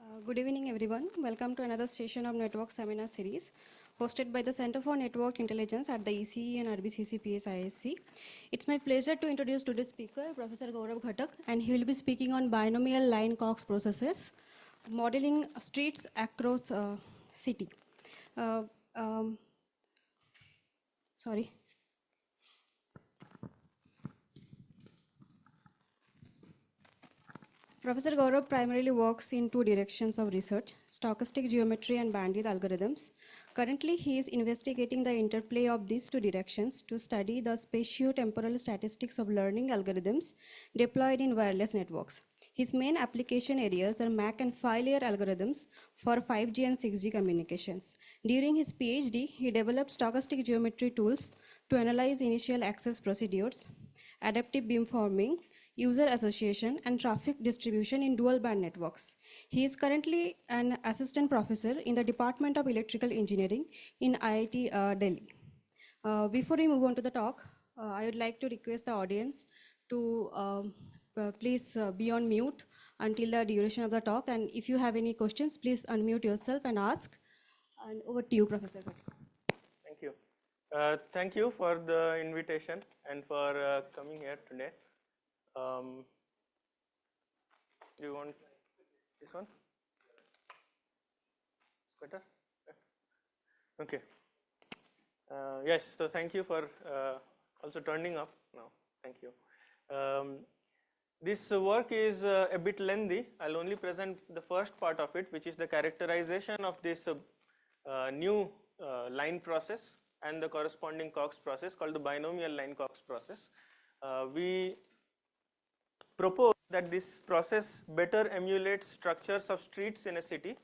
Good evening, everyone. Welcome to another session of Network Seminar Series hosted by the Center for Network Intelligence at the ECE and RBCCPS ISC. It's my pleasure to introduce today's speaker, Professor Gourab Ghatak, and he will be speaking on binomial line Cox processes, modeling streets across city. Uh, um, sorry. Professor Gourab primarily works in two directions of research, stochastic geometry and bandwidth algorithms. Currently, he is investigating the interplay of these two directions to study the spatio-temporal statistics of learning algorithms deployed in wireless networks. His main application areas are MAC and file layer algorithms for 5G and 6G communications. During his PhD, he developed stochastic geometry tools to analyze initial access procedures, adaptive beamforming, user association, and traffic distribution in dual band networks. He is currently an assistant professor in the Department of Electrical Engineering in IIT Delhi. Before we move on to the talk, I would like to request the audience to please be on mute until the duration of the talk. And if you have any questions, please unmute yourself and ask. And over to you, Professor. Thank you. Thank you for the invitation and for coming here today. Do you want this one? Better? Okay. Yes, so thank you for also turning up now. Thank you. This work is a bit lengthy. I'll only present the first part of it, which is the characterization of this new line process and the corresponding Cox process called the binomial line Cox process. We propose that this process better emulates structures of streets in a city,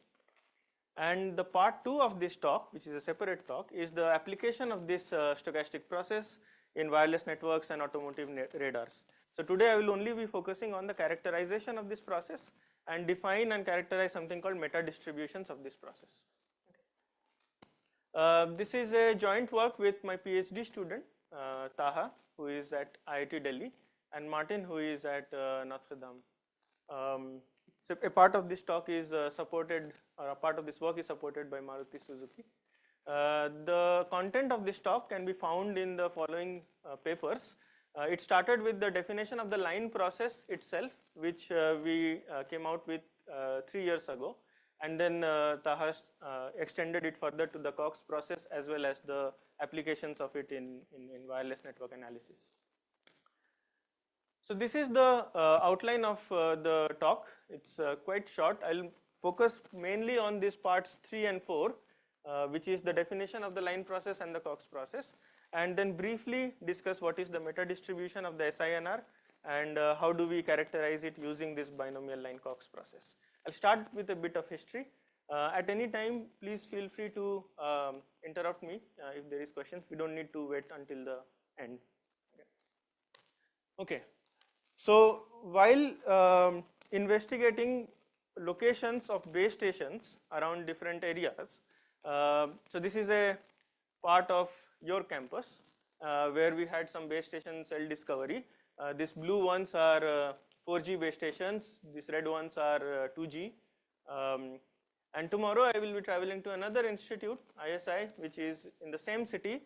and the part 2 of this talk, which is a separate talk, is the application of this stochastic process in wireless networks and automotive radars. So today I will only be focusing on the characterization of this process and define and characterize something called meta distributions of this process. This is a joint work with my PhD student Taha, who is at IIT Delhi, and Martin, who is at Notre Dame. So a part of this talk is supported, or a part of this work is supported by Maruti Suzuki. The content of this talk can be found in the following papers. It started with the definition of the line process itself, which we came out with 3 years ago, and then Taha extended it further to the Cox process as well as the applications of it in wireless network analysis. So this is the outline of the talk. It's quite short. I'll focus mainly on these parts 3 and 4, which is the definition of the line process and the Cox process, and then briefly discuss what is the meta distribution of the SINR and how do we characterize it using this binomial line Cox process. I'll start with a bit of history. At any time, please feel free to interrupt me if there is questions. We don't need to wait until the end. Okay. So while investigating locations of base stations around different areas, so this is a part of your campus where we had some base station cell discovery. These blue ones are 4G base stations, these red ones are 2G. And tomorrow I will be traveling to another institute, ISI, which is in the same city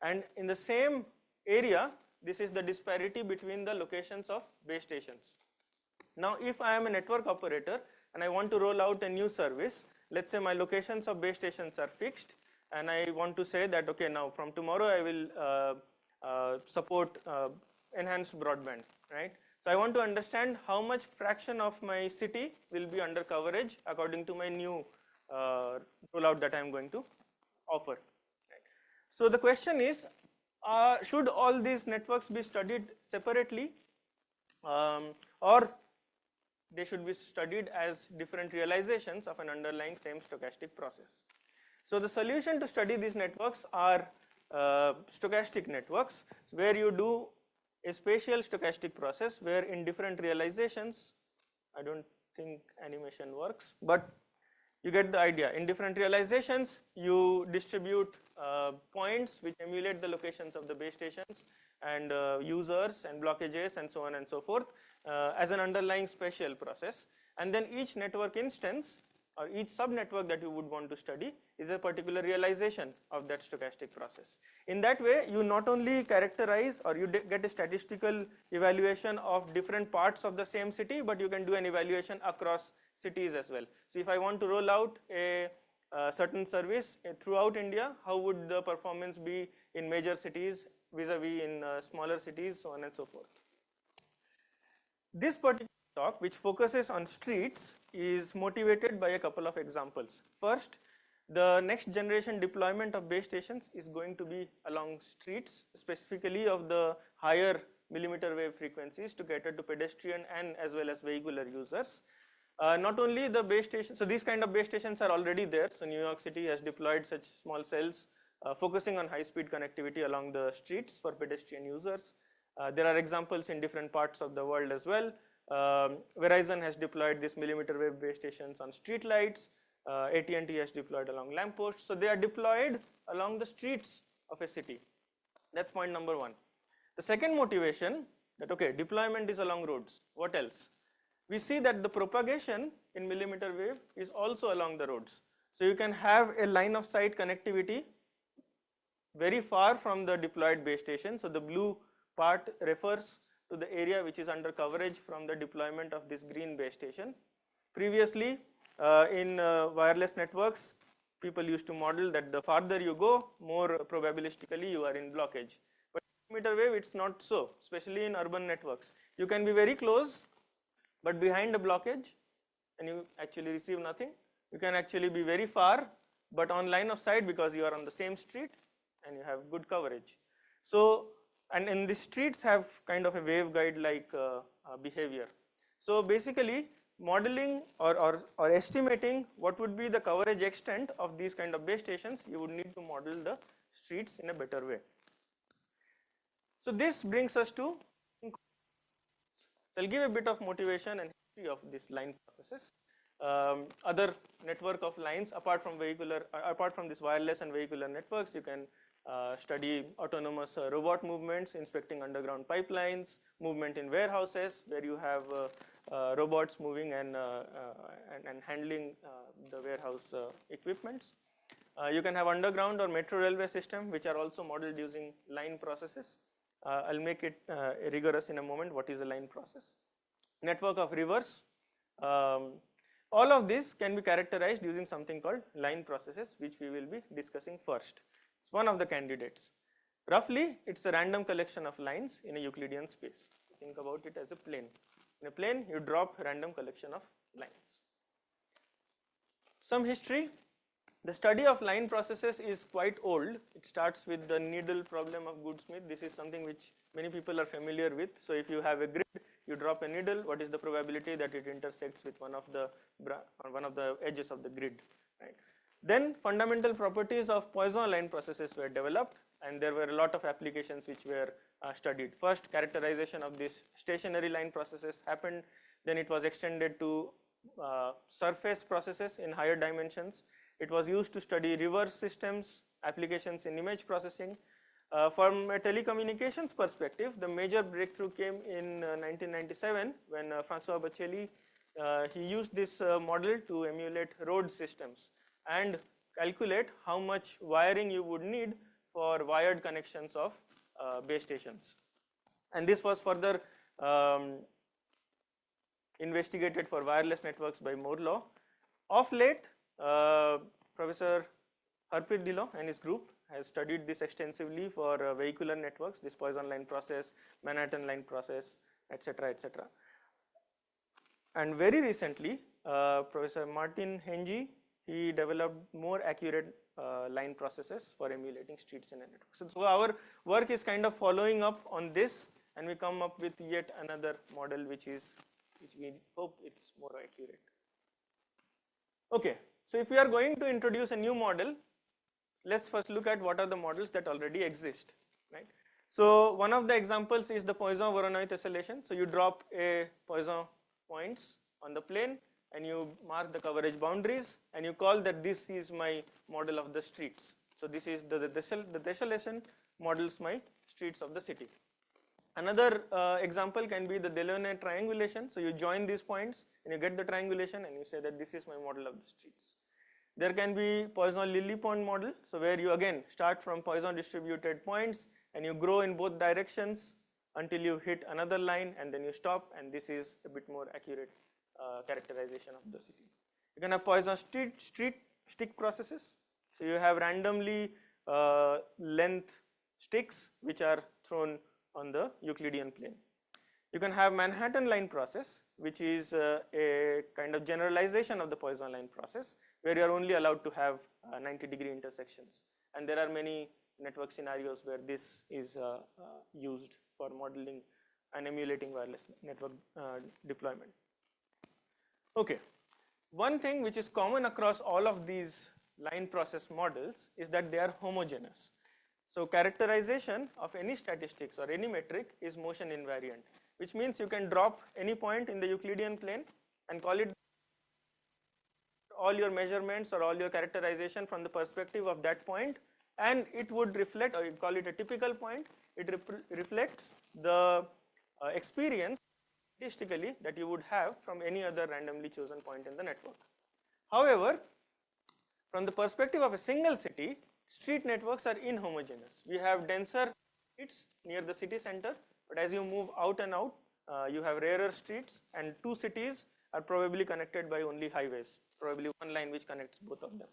and in the same area. This is the disparity between the locations of base stations. Now, if I am a network operator and I want to roll out a new service, let's say my locations of base stations are fixed, and I want to say that, okay, now from tomorrow I will support enhanced broadband, right? So I want to understand how much fraction of my city will be under coverage according to my new rollout that I am going to offer. Right? So the question is, should all these networks be studied separately, or they should be studied as different realizations of an underlying same stochastic process? So the solution to study these networks are stochastic networks, where you do a spatial stochastic process where in different realizations, I don't think animation works, but you get the idea. In different realizations, you distribute points which emulate the locations of the base stations and users and blockages and so on and so forth as an underlying spatial process. And then each network instance or each sub-network that you would want to study is a particular realization of that stochastic process. In that way, you not only characterize or you get a statistical evaluation of different parts of the same city, but you can do an evaluation across cities as well. So if I want to roll out a certain service throughout India, how would the performance be in major cities vis-a-vis in smaller cities, so on and so forth. This particular talk, which focuses on streets, is motivated by a couple of examples. First, the next generation deployment of base stations is going to be along streets, specifically of the higher millimeter wave frequencies to cater to pedestrian and as well as vehicular users. Not only the base stations, so these kind of base stations are already there. So New York City has deployed such small cells focusing on high speed connectivity along the streets for pedestrian users. There are examples in different parts of the world as well. Verizon has deployed these millimeter wave base stations on street lights. AT&T has deployed along lampposts. So they are deployed along the streets of a city. That's point number one. The second motivation that, okay, deployment is along roads. What else? We see that the propagation in millimeter wave is also along the roads. So you can have a line of sight connectivity very far from the deployed base station. So the blue part refers to the area which is under coverage from the deployment of this green base station. Previously, in wireless networks, people used to model that the farther you go, more probabilistically you are in blockage. But millimeter wave, it's not so, especially in urban networks. You can be very close, but behind a blockage, and you actually receive nothing. You can actually be very far, but on line of sight because you are on the same street and you have good coverage. So, and the streets have kind of a waveguide like behavior. So basically, modeling or estimating what would be the coverage extent of these kind of base stations, you would need to model the streets in a better way. So this brings us to, so I'll give a bit of motivation and history of these line processes. Other network of lines apart from this wireless and vehicular networks, you can study autonomous robot movements, inspecting underground pipelines, movement in warehouses where you have robots moving and handling the warehouse equipments. You can have underground or metro railway system which are also modeled using line processes. I'll make it rigorous in a moment. What is a line process? Network of rivers. All of this can be characterized using something called line processes, which we will be discussing first. It's one of the candidates. Roughly, it's a random collection of lines in a Euclidean space. Think about it as a plane. In a plane, you drop a random collection of lines. Some history. The study of line processes is quite old. It starts with the needle problem of Goodsmith. This is something which many people are familiar with. So if you have a grid, you drop a needle, what is the probability that it intersects with one of the edges of the grid, right? Then fundamental properties of Poisson line processes were developed, and there were a lot of applications which were studied. First, characterization of these stationary line processes happened. Then it was extended to surface processes in higher dimensions. It was used to study reverse systems, applications in image processing. From a telecommunications perspective, the major breakthrough came in 1997 when François Bocelli, he used this model to emulate road systems and calculate how much wiring you would need for wired connections of base stations. And this was further investigated for wireless networks by Moore law. Of late, Professor Harpreet Dhillon and his group has studied this extensively for vehicular networks, this Poisson line process, Manhattan line process, etc., etc. And very recently, Professor Martin Henge, he developed more accurate line processes for emulating streets in a network. So our work is kind of following up on this, and we come up with yet another model which we hope it's more accurate. Okay, so if we are going to introduce a new model, let's first look at what are the models that already exist, right? So one of the examples is the Poisson-Voronoi tessellation. So you drop a Poisson points on the plane and you mark the coverage boundaries and you call that this is my model of the streets. So this is the tessellation models my streets of the city. Another example can be the Delaunay triangulation. So you join these points and you get the triangulation and you say that this is my model of the streets. There can be Poisson-Lillipond model, so where you again start from Poisson distributed points and you grow in both directions until you hit another line and then you stop, and this is a bit more accurate characterization of the city. You can have Poisson street stick processes. So you have randomly length sticks which are thrown on the Euclidean plane. You can have Manhattan line process, which is a kind of generalization of the Poisson line process, where you are only allowed to have 90-degree intersections. And there are many network scenarios where this is used for modeling and emulating wireless network deployment. Okay, one thing which is common across all of these line process models is that they are homogeneous. So characterization of any statistics or any metric is motion invariant, which means you can drop any point in the Euclidean plane and call it all your measurements or all your characterization from the perspective of that point, and it would reflect, or you call it a typical point, it reflects the experience statistically that you would have from any other randomly chosen point in the network. However, from the perspective of a single city, street networks are inhomogeneous. We have denser streets near the city center, but as you move out and out, you have rarer streets, and two cities are probably connected by only highways, probably one line which connects both of them.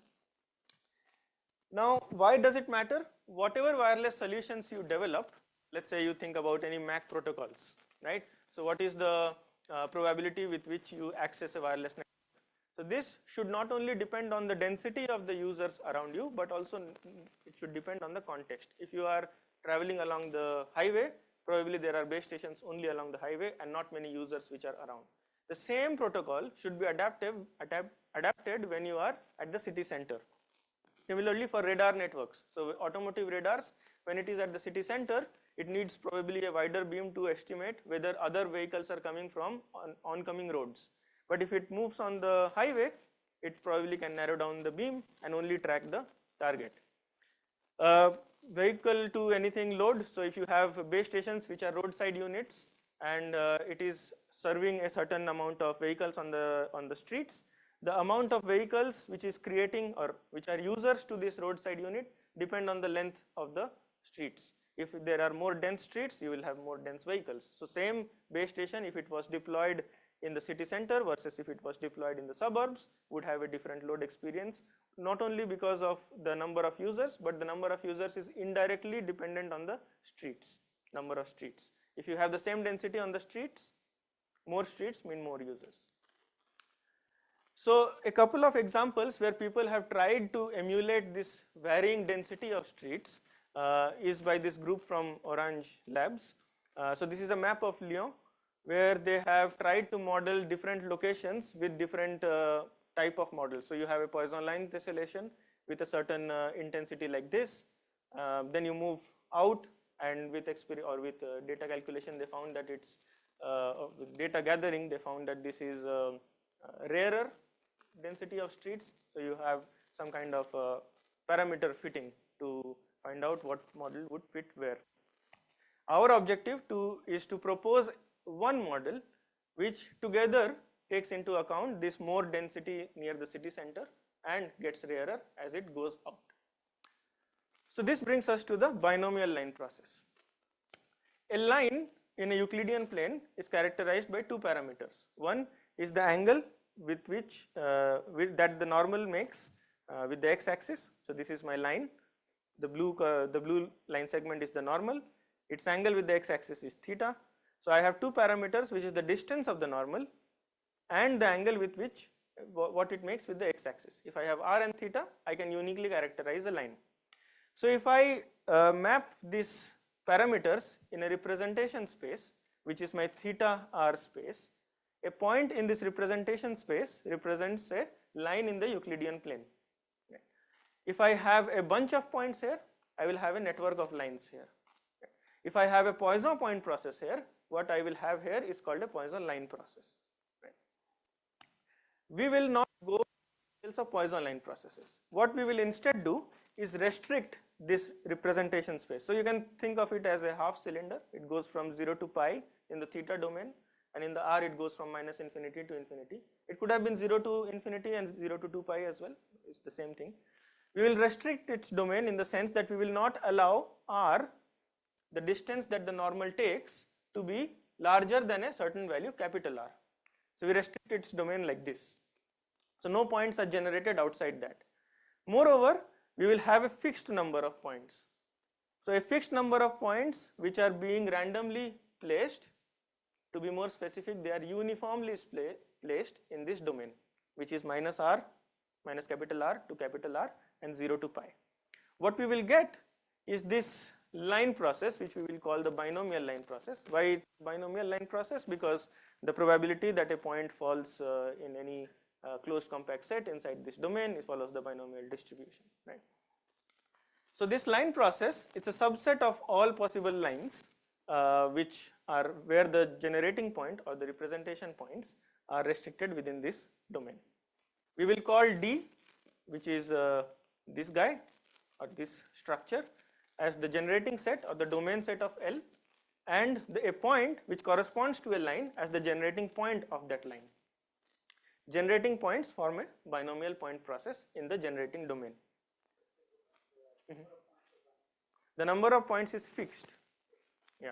Now, why does it matter? Whatever wireless solutions you develop, let's say you think about any MAC protocols, right? So what is the probability with which you access a wireless network? So this should not only depend on the density of the users around you, but also it should depend on the context. If you are traveling along the highway, probably there are base stations only along the highway and not many users which are around. The same protocol should be adapted when you are at the city center. Similarly for radar networks, so automotive radars, when it is at the city center, it needs probably a wider beam to estimate whether other vehicles are coming from oncoming roads. But if it moves on the highway, it probably can narrow down the beam and only track the target. Vehicle to anything load, so if you have base stations which are roadside units and it is serving a certain amount of vehicles on the streets, the amount of vehicles which is creating or which are users to this roadside unit depend on the length of the streets. If there are more dense streets, you will have more dense vehicles. So same base station, if it was deployed in the city center versus if it was deployed in the suburbs, would have a different load experience, not only because of the number of users, but the number of users is indirectly dependent on the streets, number of streets. If you have the same density on the streets, more streets mean more users. So a couple of examples where people have tried to emulate this varying density of streets is by this group from Orange Labs. So this is a map of Lyon where they have tried to model different locations with different type of models. So you have a Poisson line tessellation with a certain intensity like this. Then you move out, and with data calculation, they found that it's with data gathering, they found that this is rarer density of streets. So you have some kind of parameter fitting to find out what model would fit where. Our objective is to propose one model which together takes into account this more density near the city center and gets rarer as it goes out. So this brings us to the binomial line process. A line in a Euclidean plane is characterized by two parameters. One is the angle with which that the normal makes with the x-axis. So this is my line. The blue line segment is the normal. Its angle with the x-axis is theta. So I have two parameters, which is the distance of the normal and the angle with which what it makes with the x-axis. If I have r and theta, I can uniquely characterize a line. So if I map these parameters in a representation space, which is my theta r space, a point in this representation space represents a line in the Euclidean plane. If I have a bunch of points here, I will have a network of lines here. If I have a Poisson point process here, what I will have here is called a Poisson line process. We will not go into details of Poisson line processes. What we will instead do is restrict this representation space. So you can think of it as a half cylinder. It goes from 0 to pi in the theta domain, and in the r it goes from minus infinity to infinity. It could have been 0 to infinity and 0 to 2 pi as well. It's the same thing. We will restrict its domain in the sense that we will not allow r, the distance that the normal takes, to be larger than a certain value, capital R. So we restrict its domain like this. So no points are generated outside that. Moreover, we will have a fixed number of points. So a fixed number of points which are being randomly placed. To be more specific, they are uniformly placed in this domain, which is minus r, minus capital R to capital R, and 0 to pi. What we will get is this line process, which we will call the binomial line process. Why binomial line process? Because the probability that a point falls in any closed compact set inside this domain, it follows the binomial distribution, right? So this line process, it's a subset of all possible lines which are where the generating point or the representation points are restricted within this domain. We will call D, which is this guy or this structure, as the generating set or the domain set of L, and a point which corresponds to a line as the generating point of that line. Generating points form a binomial point process in the generating domain. The number of points is fixed. Yeah.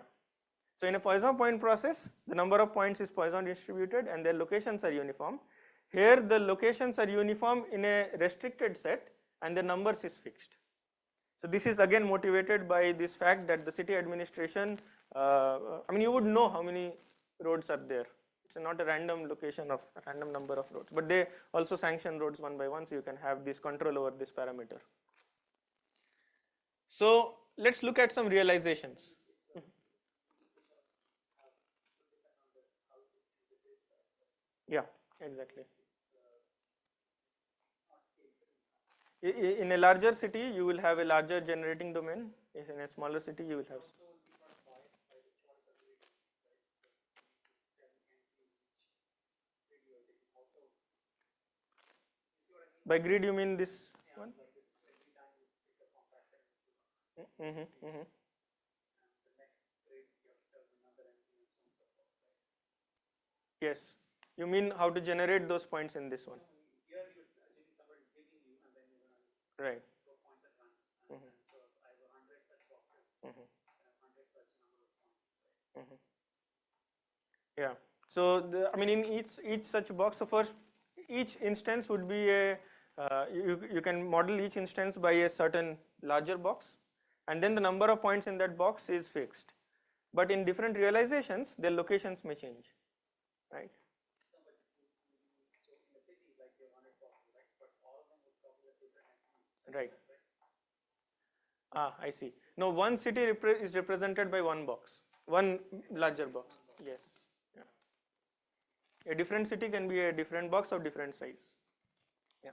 So in a Poisson point process, the number of points is Poisson distributed and their locations are uniform. Here the locations are uniform in a restricted set and the numbers is fixed. So this is again motivated by this fact that the city administration, you would know how many roads are there. It's not a random location of a random number of roads, but they also sanction roads one by one, so you can have this control over this parameter. So let's look at some realizations. Yeah, exactly. In a larger city, you will have a larger generating domain. If in a smaller city, you will have. By grid, you mean this one? Yes. You mean how to generate those points in this one? Right. Yeah. So in each such box, so first each instance would be a you can model each instance by a certain larger box, and then the number of points in that box is fixed. But in different realizations, their locations may change, right? Right. I see. No, one city is represented by one box, one larger box. Yes. Yeah. A different city can be a different box of different size. Yeah.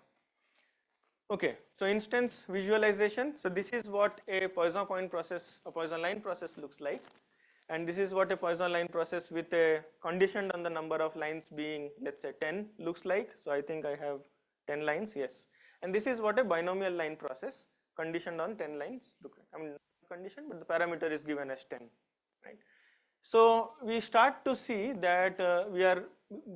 Okay. So instance visualization. So this is what a Poisson point process, a Poisson line process looks like, and this is what a Poisson line process with a conditioned on the number of lines being, let's say, 10 looks like. So I think I have 10 lines. Yes. And this is what a binomial line process conditioned on 10 lines look like. Not conditioned, but the parameter is given as 10, right? So we start to see that we are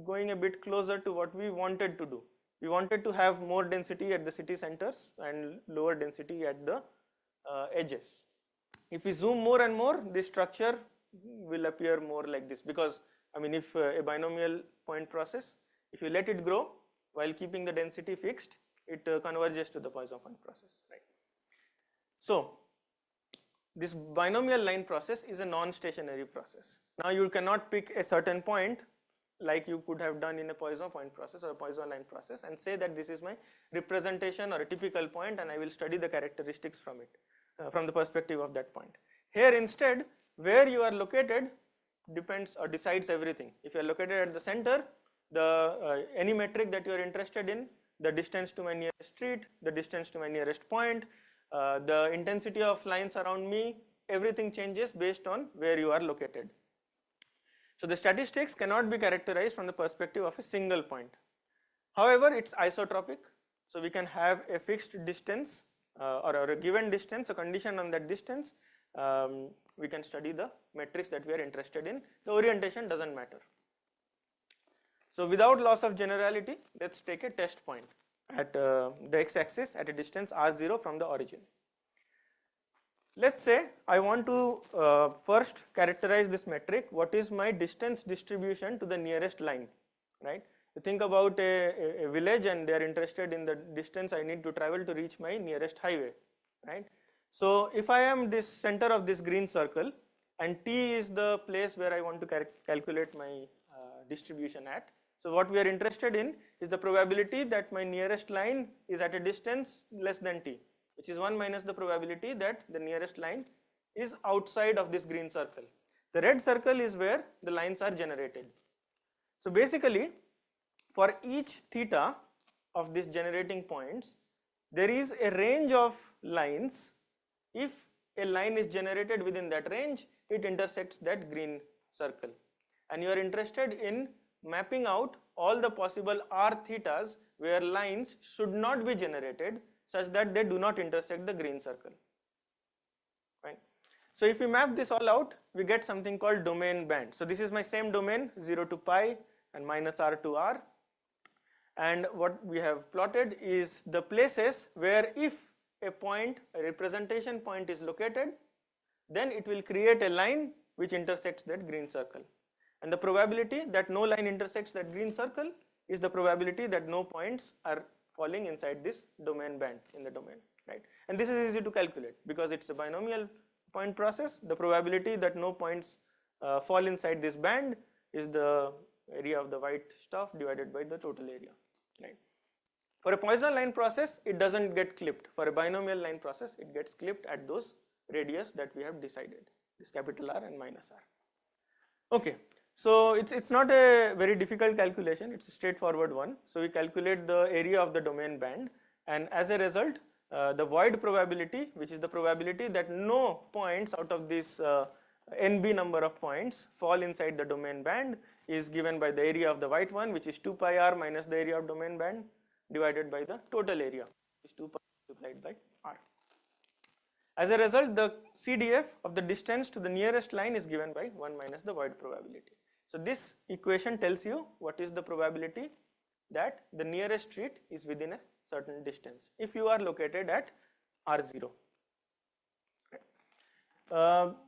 going a bit closer to what we wanted to do. We wanted to have more density at the city centers and lower density at the edges. If we zoom more and more, this structure will appear more like this, because if a binomial point process, if you let it grow while keeping the density fixed, it converges to the Poisson point process, right? So this binomial line process is a non-stationary process. Now you cannot pick a certain point like you could have done in a Poisson point process or a Poisson line process and say that this is my representation or a typical point and I will study the characteristics from it, from the perspective of that point. Here instead, where you are located depends or decides everything. If you are located at the center, the any metric that you are interested in, the distance to my nearest street, the distance to my nearest point, the intensity of lines around me, everything changes based on where you are located. So the statistics cannot be characterized from the perspective of a single point. However, it's isotropic, so we can have a fixed distance or a given distance, a condition on that distance, we can study the metrics that we are interested in. The orientation doesn't matter. So without loss of generality, let's take a test point at the x-axis at a distance r0 from the origin. Let's say I want to first characterize this metric. What is my distance distribution to the nearest line, right? You think about a village and they are interested in the distance I need to travel to reach my nearest highway, right? So if I am this center of this green circle and T is the place where I want to calculate my distribution at. So what we are interested in is the probability that my nearest line is at a distance less than T, which is 1 minus the probability that the nearest line is outside of this green circle. The red circle is where the lines are generated. So basically, for each theta of these generating points, there is a range of lines. If a line is generated within that range, it intersects that green circle. And you are interested in mapping out all the possible r thetas where lines should not be generated such that they do not intersect the green circle, right? So if we map this all out, we get something called domain band. So this is my same domain, 0 to pi and minus r to r. And what we have plotted is the places where if a point, a representation point is located, then it will create a line which intersects that green circle. And the probability that no line intersects that green circle is the probability that no points are falling inside this domain band in the domain, right? And this is easy to calculate because it's a binomial point process. The probability that no points fall inside this band is the area of the white stuff divided by the total area, right? For a Poisson line process, it doesn't get clipped. For a binomial line process, it gets clipped at those radius that we have decided, this capital R and minus r. Okay. So it's not a very difficult calculation, it's a straightforward one. So we calculate the area of the domain band, and as a result the void probability, which is the probability that no points out of this NB number of points fall inside the domain band, is given by the area of the white one, which is 2 pi r minus the area of domain band divided by the total area, which is 2 pi multiplied by r. As a result, the CDF of the distance to the nearest line is given by 1 minus the void probability. So this equation tells you what is the probability that the nearest street is within a certain distance if you are located at R0.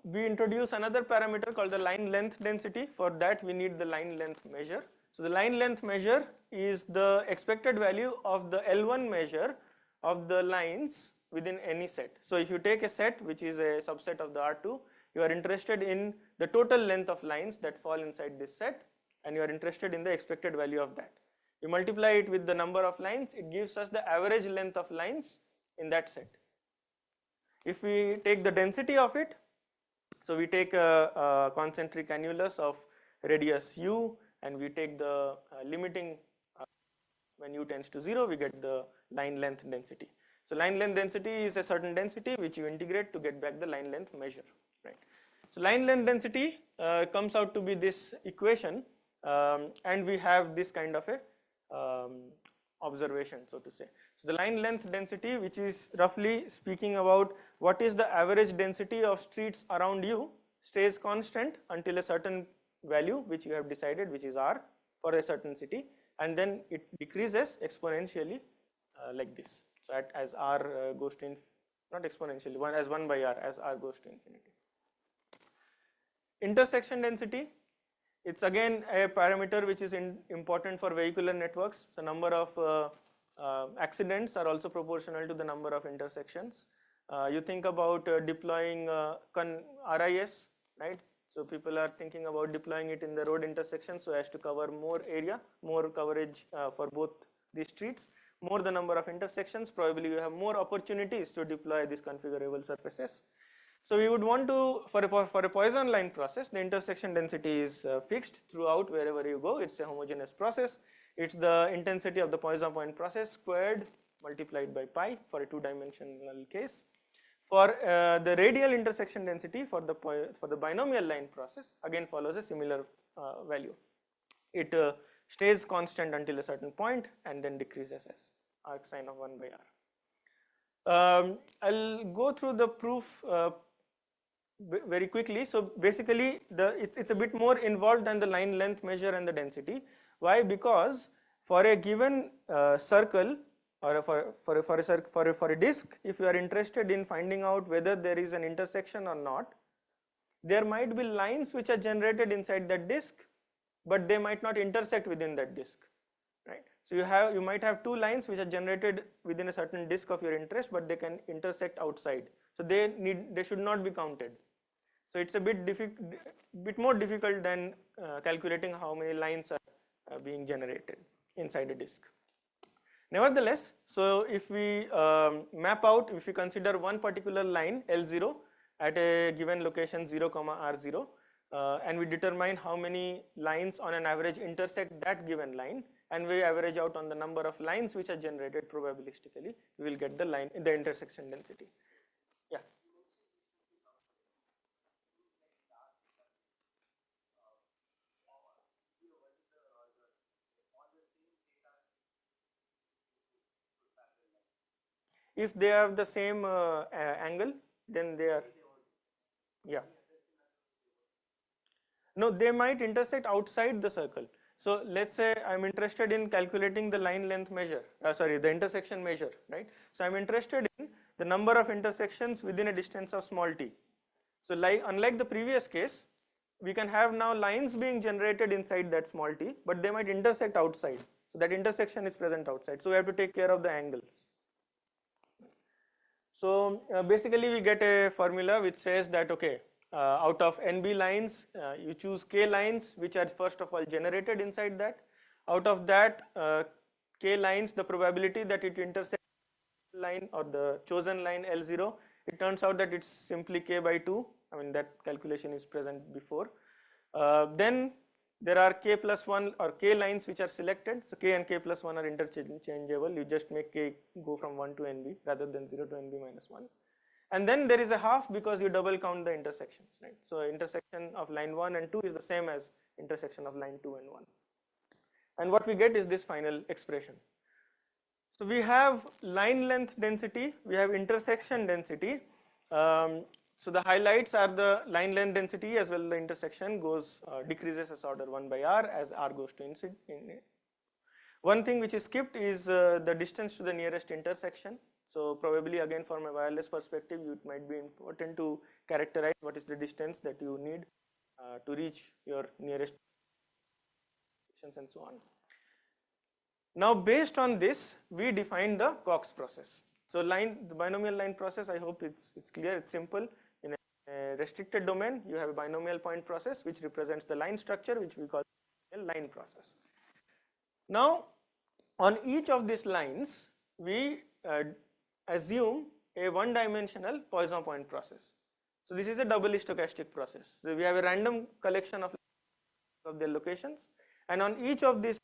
We introduce another parameter called the line length density. For that we need the line length measure. So the line length measure is the expected value of the L1 measure of the lines within any set. So if you take a set which is a subset of the R2, you are interested in the total length of lines that fall inside this set, and you are interested in the expected value of that. You multiply it with the number of lines, it gives us the average length of lines in that set. If we take the density of it, so we take a concentric annulus of radius u, and we take the limiting when u tends to 0, we get the line length density. So line length density is a certain density which you integrate to get back the line length measure, right? So line length density comes out to be this equation, and we have this kind of a observation, so to say. So the line length density, which is roughly speaking about what is the average density of streets around you, stays constant until a certain value which you have decided, which is r for a certain city, and then it decreases exponentially like this. So as r goes to not exponentially, as 1 by r as r goes to infinity. Intersection density, it's again a parameter which is important for vehicular networks. So number of accidents are also proportional to the number of intersections. You think about deploying RIS, right? So people are thinking about deploying it in the road intersection so as to cover more area, more coverage for both these streets. More the number of intersections, probably you have more opportunities to deploy these configurable surfaces. So we would want to, for a Poisson line process, the intersection density is fixed throughout wherever you go. It's a homogeneous process. It's the intensity of the Poisson point process squared multiplied by pi for a two-dimensional case. For the radial intersection density for the binomial line process, again follows a similar value. It stays constant until a certain point and then decreases as arc sine of 1 by r. I'll go through the proof very quickly. So basically, it's a bit more involved than the line length measure and the density. Why? Because for a given circle or for a disk, if you are interested in finding out whether there is an intersection or not, there might be lines which are generated inside that disk, but they might not intersect within that disk, right? So you might have two lines which are generated within a certain disk of your interest, but they can intersect outside. So they should not be counted. So it's a bit more difficult than calculating how many lines are being generated inside a disk. Nevertheless, so if we map out, if we consider one particular line L0 at a given location 0, R0, and we determine how many lines on an average intersect that given line, and we average out on the number of lines which are generated probabilistically, we will get the intersection density. Yeah. If they have the same angle, then they are, yeah. No, they might intersect outside the circle. So let's say I'm interested in calculating the line length measure, the intersection measure, right? So I'm interested in the number of intersections within a distance of small t. So unlike the previous case, we can have now lines being generated inside that small t, but they might intersect outside. So that intersection is present outside. So we have to take care of the angles. So basically we get a formula which says that, okay, out of NB lines, you choose K lines which are first of all generated inside that. Out of that K lines, the probability that it intersects line or the chosen line L0, it turns out that it's simply K by 2. I mean, that calculation is present before. Then there are K plus 1 or K lines which are selected. So K and K plus 1 are interchangeable. You just make K go from 1 to NB rather than 0 to NB minus 1. And then there is a half because you double count the intersections, right? So intersection of line 1 and 2 is the same as intersection of line 2 and 1. And what we get is this final expression. So we have line length density, we have intersection density. So the highlights are the line length density as well the intersection decreases as order 1 by r as r goes to infinity. One thing which is skipped is the distance to the nearest intersection. So probably again from a wireless perspective, it might be important to characterize what is the distance that you need to reach your nearest intersections and so on. Now based on this, we define the Cox process. So the binomial line process, I hope it's clear, it's simple. In a restricted domain, you have a binomial point process which represents the line structure, which we call a line process. Now on each of these lines, we assume a one-dimensional Poisson point process. So this is a doubly stochastic process. So we have a random collection of their locations, and on each of these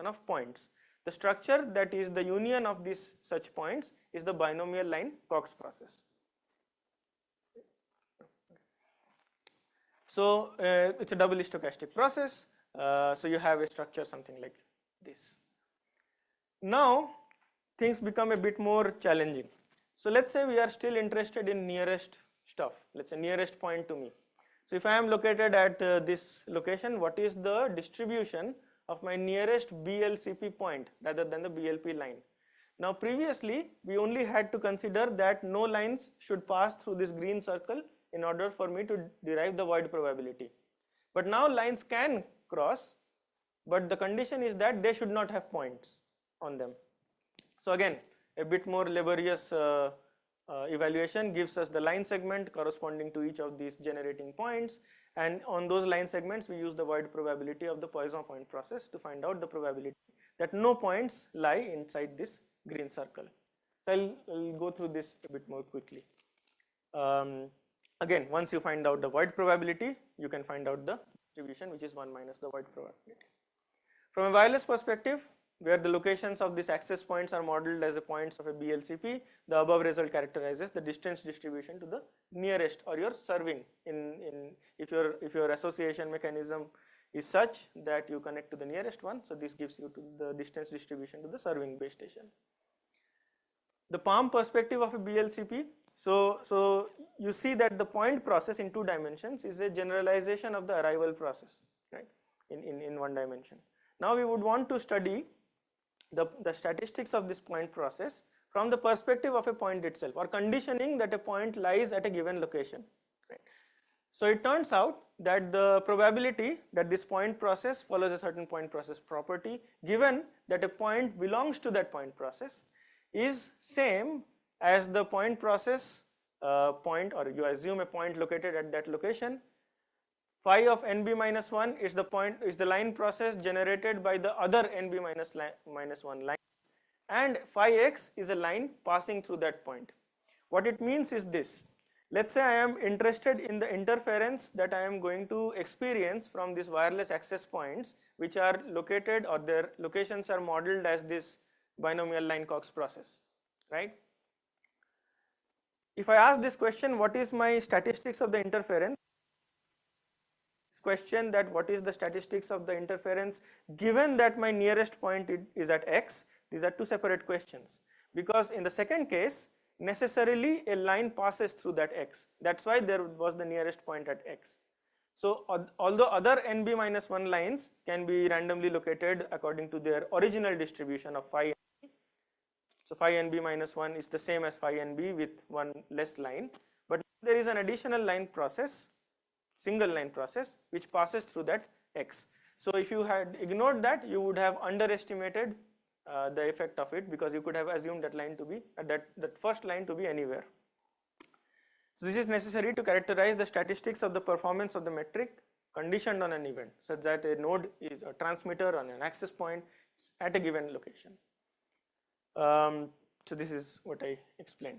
of points, the structure that is the union of these such points is the binomial line Cox process. So it's a doubly stochastic process. So you have a structure something like this. Now things become a bit more challenging. So let's say we are still interested in nearest stuff. Let's say nearest point to me. So if I am located at this location, what is the distribution of my nearest BLCP point rather than the BLP line? Now previously we only had to consider that no lines should pass through this green circle in order for me to derive the void probability. But now lines can cross, but the condition is that they should not have points on them. So again, a bit more laborious evaluation gives us the line segment corresponding to each of these generating points, and on those line segments we use the void probability of the Poisson point process to find out the probability that no points lie inside this green circle. So I'll go through this a bit more quickly. Again, once you find out the void probability, you can find out the distribution, which is 1 minus the void probability. From a wireless perspective, where the locations of these access points are modeled as the points of a BLCP, the above result characterizes the distance distribution to the nearest, or your serving if your association mechanism is such that you connect to the nearest one. So this gives you to the distance distribution to the serving base station. the palm perspective of a BLCP. So you see that the point process in 2 dimensions is a generalization of the arrival process, right, in 1 dimension. Now we would want to study the statistics of this point process from the perspective of a point itself, or conditioning that a point lies at a given location, right. So it turns out that the probability that this point process follows a certain point process property, given that a point belongs to that point process, is same as the point process point, or you assume a point located at that location. Phi of nb minus 1 is the line process generated by the other nb minus 1 line, and phi x is a line passing through that point. What it means is this: let's say I am interested in the interference that I am going to experience from these wireless access points, which are located, or their locations are modeled as this binomial line Cox process, right? If I ask this question, what is my statistics of the interference? This question, that what is the statistics of the interference given that my nearest point is at x, these are 2 separate questions, because in the second case necessarily a line passes through that x, that's why there was the nearest point at x. So although other nb minus 1 lines can be randomly located according to their original distribution of phi nb, so phi nb minus 1 is the same as phi nb with one less line, but there is an additional line process, single line process, which passes through that x. So if you had ignored that, you would have underestimated the effect of it, because you could have assumed that line to be that first line to be anywhere. So this is necessary to characterize the statistics of the performance of the metric conditioned on an event, such that a node is a transmitter on an access point at a given location. So this is what I explained.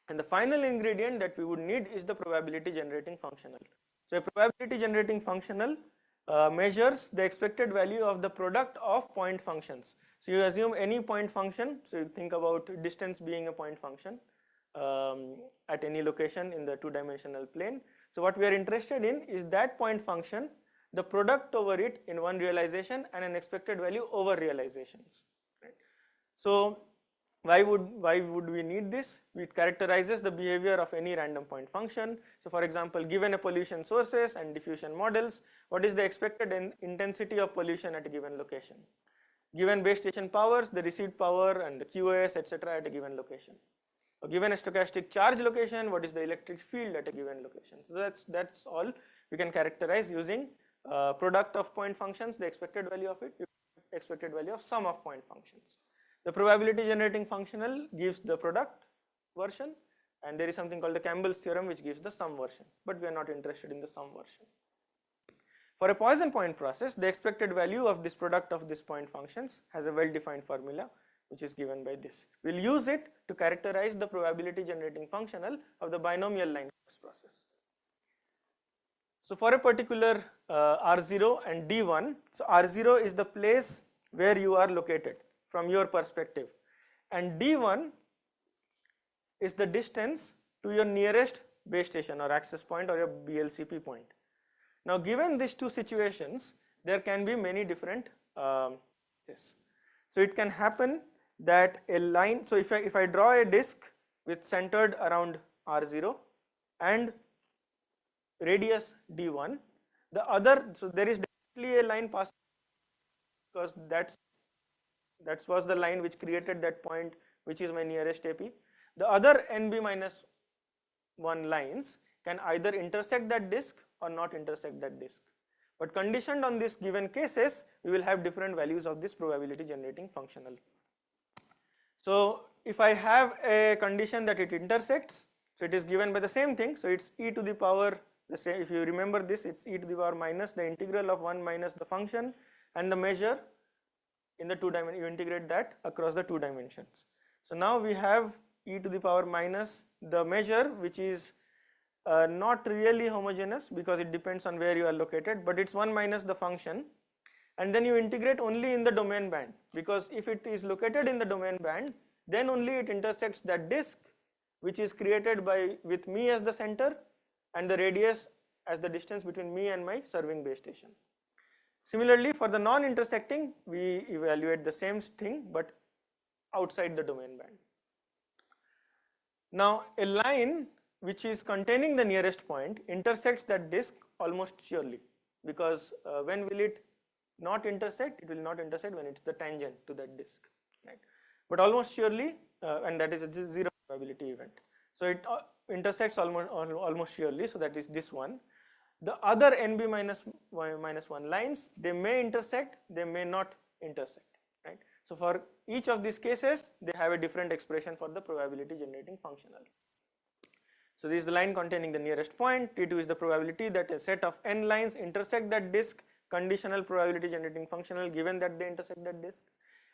And the final ingredient that we would need is the probability generating functional. So a probability generating functional measures the expected value of the product of point functions. So you assume any point function, so you think about distance being a point function at any location in the 2-dimensional plane. So what we are interested in is that point function, the product over it in one realization and an expected value over realizations, right? So why would we need this? It characterizes the behavior of any random point function. So for example, given a pollution sources and diffusion models, what is the expected intensity of pollution at a given location? Given base station powers, the receipt power and the QoS, etc. at a given location. Or given a stochastic charge location, what is the electric field at a given location? So that's all we can characterize using product of point functions, the expected value of it, expected value of sum of point functions. The probability generating functional gives the product version, and there is something called the Campbell's theorem which gives the sum version, but we are not interested in the sum version. For a Poisson point process, the expected value of this product of these point functions has a well-defined formula which is given by this. We will use it to characterize the probability generating functional of the binomial line process. So for a particular R0 and D1, so R0 is the place where you are located from your perspective, and D1 is the distance to your nearest base station or access point or your BLCP point. Now given these 2 situations, there can be many different cases. So it can happen that a line, so if I draw a disk with centered around R0 and radius D1, the other, so there is definitely a line passing, because that was the line which created that point, which is my nearest AP. The other nb minus 1 lines can either intersect that disk or not intersect that disk, but conditioned on these given cases, we will have different values of this probability generating functional. So if I have a condition that it intersects, so it is given by the same thing, so it's e to the power, the same, if you remember this, it's e to the power minus the integral of 1 minus the function and the measure in the 2 dimensions, you integrate that across the 2 dimensions. So now we have e to the power minus the measure, which is not really homogeneous because it depends on where you are located, but it's 1 minus the function, and then you integrate only in the domain band, because if it is located in the domain band, then only it intersects that disk which is created with me as the center and the radius as the distance between me and my serving base station. Similarly, for the non-intersecting, we evaluate the same thing but outside the domain band. Now a line which is containing the nearest point intersects that disk almost surely, because when will it not intersect? It will not intersect when it's the tangent to that disk, right? But almost surely, and that is a zero probability event. So it intersects almost surely, so that is this one. The other NB minus 1 lines, they may intersect, they may not intersect, right? So for each of these cases, they have a different expression for the probability generating functional. So this is the line containing the nearest point. T2 is the probability that a set of n lines intersect that disk, conditional probability generating functional given that they intersect that disk,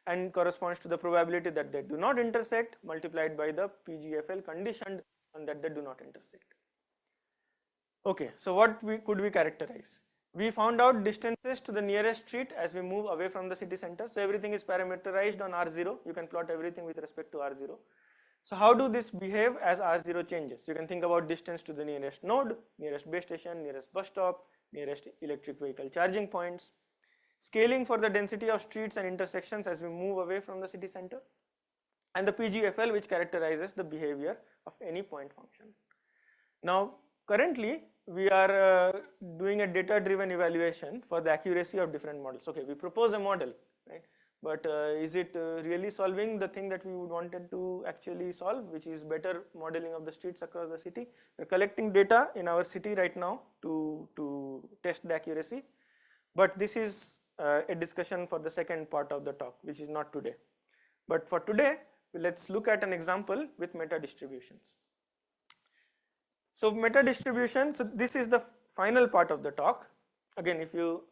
and corresponds to the probability that they do not intersect multiplied by the PGFL conditioned on that they do not intersect. Okay, so what could we characterize? We found out distances to the nearest street as we move away from the city center. So everything is parameterized on R0. You can plot everything with respect to R0. So how do this behave as R0 changes? You can think about distance to the nearest node, nearest base station, nearest bus stop, nearest electric vehicle charging points, scaling for the density of streets and intersections as we move away from the city center, and the PGFL, which characterizes the behavior of any point function. Now currently we are doing a data driven evaluation for the accuracy of different models. Okay, we propose a model, right? But is it really solving the thing that we would wanted to actually solve, which is better modeling of the streets across the city? We're collecting data in our city right now to test the accuracy, but this is a discussion for the second part of the talk, which is not today. But for today, let's look at an example with meta distributions. So meta distribution, so this is the final part of the talk. Again, if you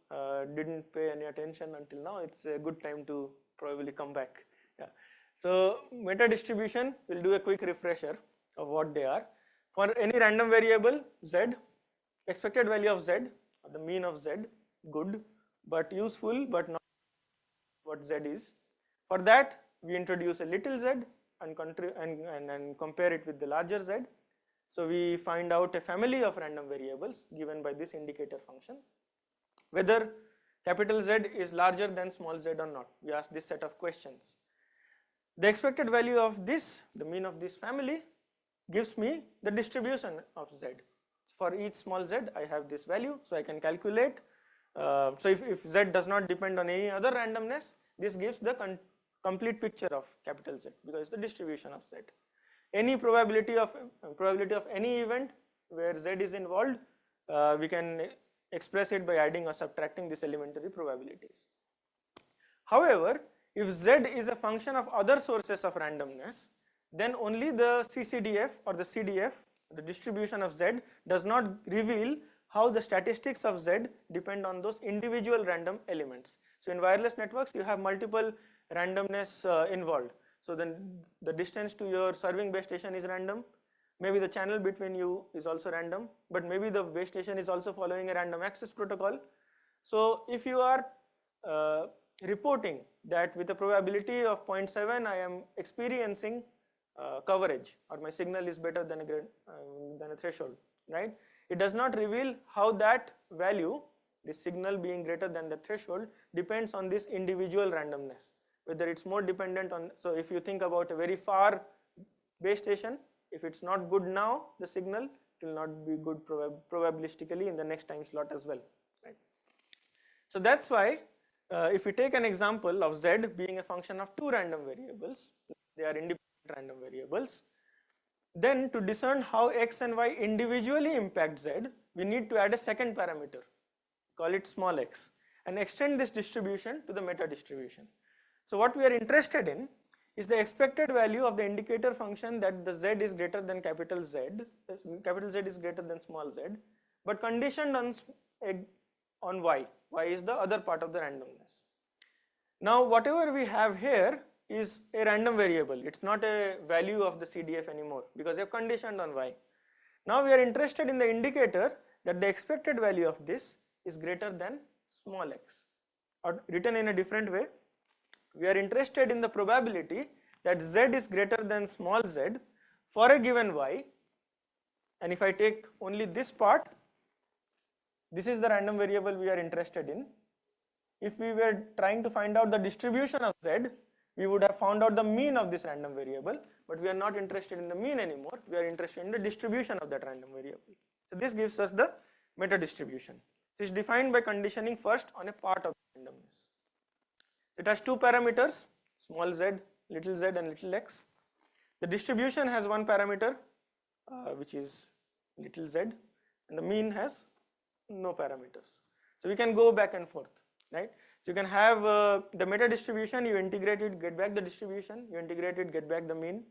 didn't pay any attention until now, it's a good time to probably come back. Yeah. So meta distribution, we'll do a quick refresher of what they are. For any random variable z, expected value of z, or the mean of z, good, but useful, but not what z is. For that, we introduce a little z and compare it with the larger z. So we find out a family of random variables given by this indicator function, whether capital Z is larger than small z or not. We ask this set of questions. The expected value of this, the mean of this family, gives me the distribution of z. For each small z, I have this value, so I can calculate. So if z does not depend on any other randomness, this gives the complete picture of capital Z, because it's the distribution of z. Any probability of any event where z is involved, we can express it by adding or subtracting these elementary probabilities. However, if z is a function of other sources of randomness, then only the CCDF or the CDF, the distribution of z, does not reveal how the statistics of z depend on those individual random elements. So in wireless networks, you have multiple randomness involved. So then the distance to your serving base station is random, maybe the channel between you is also random, but maybe the base station is also following a random access protocol. So if you are reporting that with a probability of 0.7 I am experiencing coverage, or my signal is better than a threshold, right? It does not reveal how that value, this signal being greater than the threshold, depends on this individual randomness. Whether it's more dependent on, so if you think about a very far base station, if it's not good now, the signal, it will not be good probabilistically in the next time slot as well, right? So that's why if we take an example of z being a function of two random variables, they are independent random variables, then to discern how x and y individually impact z, we need to add a second parameter, call it small x, and extend this distribution to the meta distribution. So what we are interested in is the expected value of the indicator function that the z is greater than capital Z is greater than small z, but conditioned on y. Y is the other part of the randomness. Now whatever we have here is a random variable. It's not a value of the CDF anymore because they have conditioned on y. Now we are interested in the indicator that the expected value of this is greater than small x, or written in a different way, we are interested in the probability that z is greater than small z for a given y, and if I take only this part, this is the random variable we are interested in. If we were trying to find out the distribution of z, we would have found out the mean of this random variable, but we are not interested in the mean anymore. We are interested in the distribution of that random variable. So this gives us the meta distribution. So it's defined by conditioning first on a part of randomness. It has two parameters, small z, little z and little x. The distribution has one parameter which is little z, and the mean has no parameters. So we can go back and forth, right? So you can have the meta distribution, you integrate it, get back the distribution, you integrate it, get back the mean,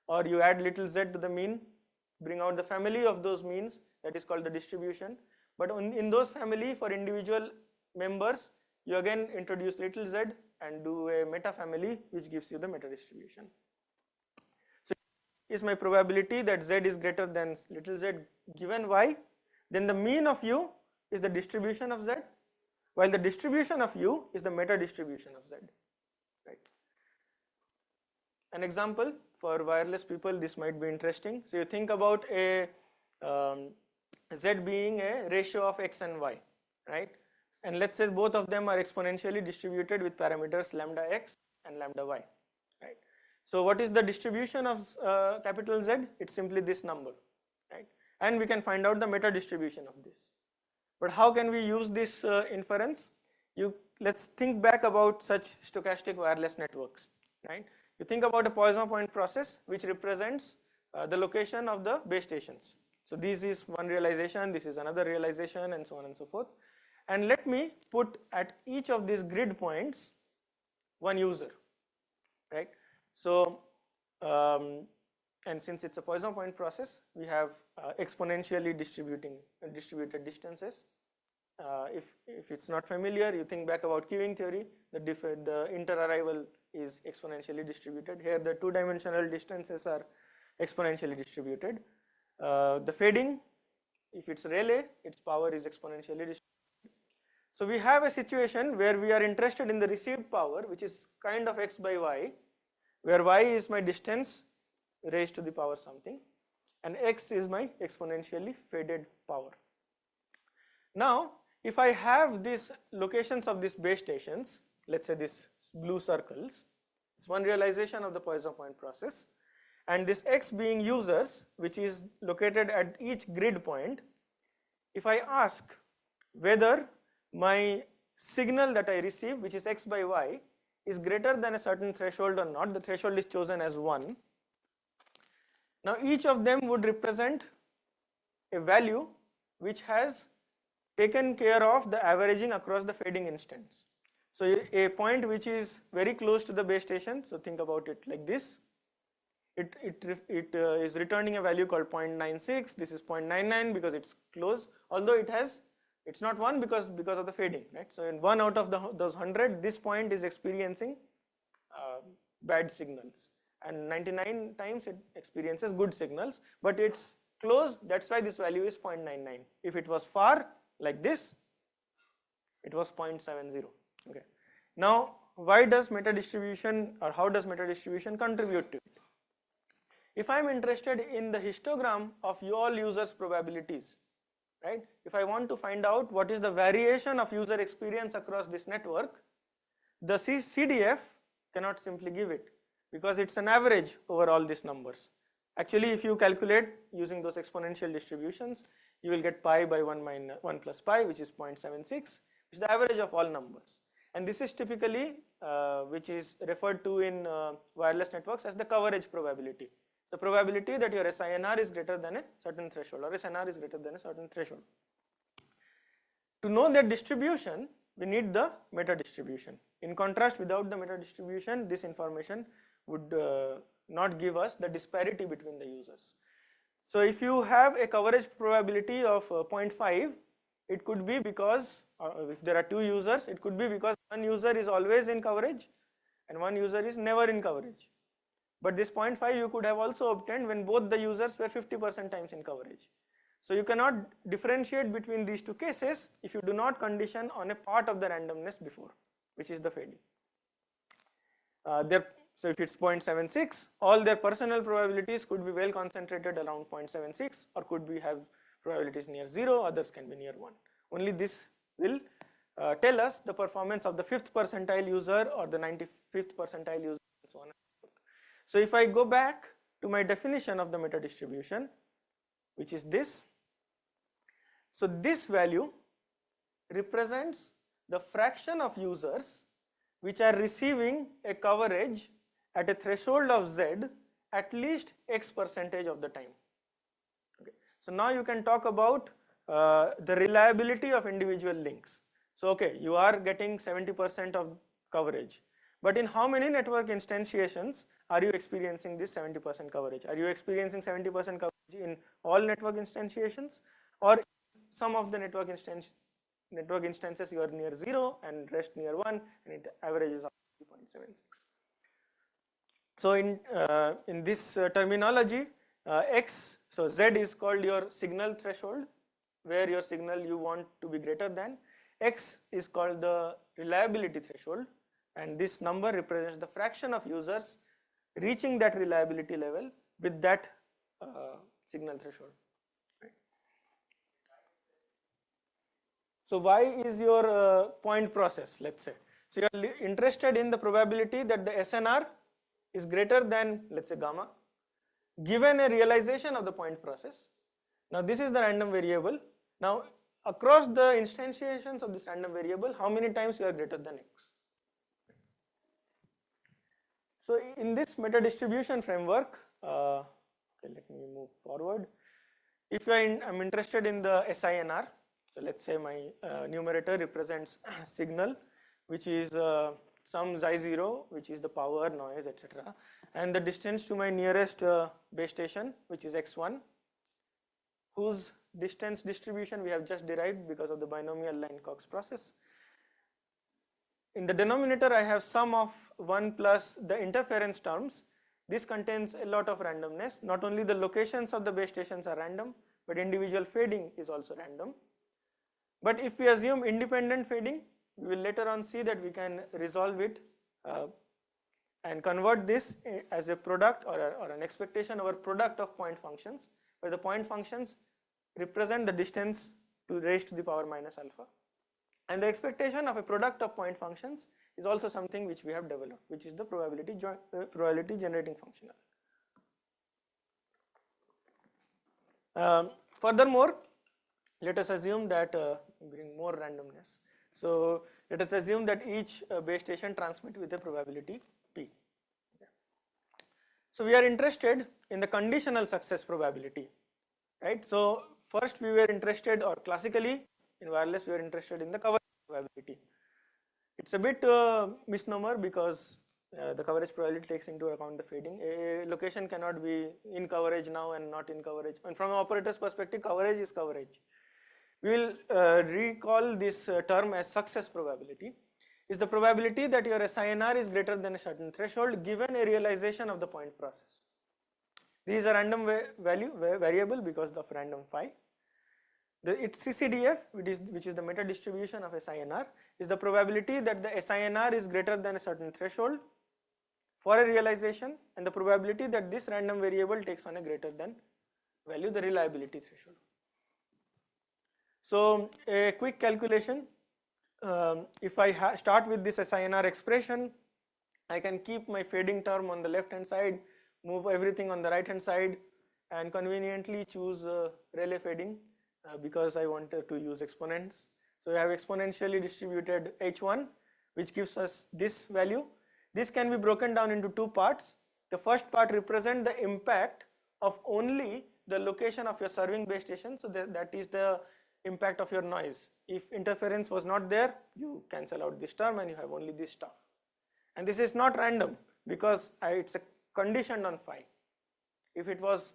or you add little z to the mean, bring out the family of those means, that is called the distribution. But in those family, for individual members, you again introduce little z and do a meta family which gives you the meta distribution. So is my probability that z is greater than little z given y, then the mean of u is the distribution of z, while the distribution of u is the meta distribution of z, right? An example for wireless people, this might be interesting. So you think about a z being a ratio of x and y, right? And let's say both of them are exponentially distributed with parameters lambda x and lambda y, right? So what is the distribution of capital Z? It's simply this number, right? And we can find out the meta distribution of this. But how can we use this inference? Let's think back about such stochastic wireless networks, right? You think about a Poisson point process which represents the location of the base stations. So this is one realization, this is another realization, and so on and so forth. And let me put at each of these grid points one user, right? So, and since it's a Poisson point process, we have exponentially distributed distances. If it's not familiar, you think back about queuing theory, the inter-arrival is exponentially distributed. Here the two-dimensional distances are exponentially distributed. The fading, if it's Rayleigh, its power is exponentially distributed. So we have a situation where we are interested in the received power, which is kind of x by y, where y is my distance raised to the power something, and x is my exponentially faded power. Now, if I have these locations of these base stations, let's say these blue circles, it's one realization of the Poisson point process, and this x being users, which is located at each grid point, if I ask whether my signal that I receive, which is x by y, is greater than a certain threshold or not, the threshold is chosen as 1. Now each of them would represent a value which has taken care of the averaging across the fading instants. So a point which is very close to the base station, so think about it like this, it is returning a value called 0.96, this is 0.99 because it's close, although it's not 1 because of the fading, right? So in 1 out of those 100, this point is experiencing bad signals, and 99 times it experiences good signals, but it's close, that's why this value is 0.99. If it was far like this, it was 0.70. Okay. Now, why does meta distribution, or how does meta distribution contribute to it? If I am interested in the histogram of all users' probabilities, right? If I want to find out what is the variation of user experience across this network, the CDF cannot simply give it because it's an average over all these numbers. Actually, if you calculate using those exponential distributions, you will get pi by 1 plus pi, which is 0.76, which is the average of all numbers. And this is typically, which is referred to in wireless networks as the coverage probability. The probability that your SINR is greater than a certain threshold, or SNR is greater than a certain threshold. To know that distribution, we need the meta distribution. In contrast, without the meta distribution, this information would not give us the disparity between the users. So if you have a coverage probability of 0.5, it could be because, if there are two users, it could be because one user is always in coverage and one user is never in coverage. But this 0.5 you could have also obtained when both the users were 50% times in coverage. So you cannot differentiate between these two cases if you do not condition on a part of the randomness before, which is the fading. So if it's 0.76, all their personal probabilities could be well concentrated around 0.76, or could be have probabilities near 0, others can be near 1. Only this will tell us the performance of the 5th percentile user or the 95th percentile user, and so on. So if I go back to my definition of the meta distribution, which is this. So this value represents the fraction of users which are receiving a coverage at a threshold of Z at least X percentage of the time. Okay. So now you can talk about the reliability of individual links. So okay, you are getting 70% of coverage, but in how many network instantiations are you experiencing this 70% coverage? Are you experiencing 70% coverage in all network instantiations, or some of the network instances you are near 0 and rest near 1, and it averages out 3.76. So in this terminology, X, so Z is called your signal threshold, where your signal you want to be greater than. X is called the reliability threshold, and this number represents the fraction of users reaching that reliability level with that signal threshold. Right. So why is your point process, let's say. So you are interested in the probability that the SNR is greater than, let's say, gamma, given a realization of the point process. Now this is the random variable. Now across the instantiations of this random variable, how many times you are greater than X? So in this meta distribution framework, okay, let me move forward. If I'm interested in the SINR, so let's say my numerator represents signal, which is some xi0, which is the power, noise, etc., and the distance to my nearest base station, which is x1, whose distance distribution we have just derived because of the binomial line Cox process. In the denominator, I have sum of 1 plus the interference terms. This contains a lot of randomness. Not only the locations of the base stations are random, but individual fading is also random. But if we assume independent fading, we will later on see that we can resolve it and convert this as a product or an expectation over product of point functions, where the point functions represent the distance to raised to the power minus alpha. And the expectation of a product of point functions is also something which we have developed, which is the probability generating functional. Furthermore, let us assume that bring more randomness. So let us assume that each base station transmits with a probability P. So we are interested in the conditional success probability, right? So first we were interested, or classically in wireless we are interested in the coverage probability. It's a bit misnomer because the coverage probability takes into account the fading. A location cannot be in coverage now and not in coverage. And from an operator's perspective, coverage is coverage. We will recall this term as success probability. Is the probability that your SINR is greater than a certain threshold given a realization of the point process. This is a random variable because of random phi. Its CCDF, which is the meta distribution of SINR, is the probability that the SINR is greater than a certain threshold for a realization, and the probability that this random variable takes on a greater than value, the reliability threshold. So a quick calculation, if I start with this SINR expression, I can keep my fading term on the left hand side, move everything on the right hand side, and conveniently choose Rayleigh fading because I wanted to use exponents. So I have exponentially distributed H1, which gives us this value. This can be broken down into two parts. The first part represents the impact of only the location of your serving base station, so that is the impact of your noise. If interference was not there, you cancel out this term and you have only this stuff. And this is not random because it's a conditioned on phi. If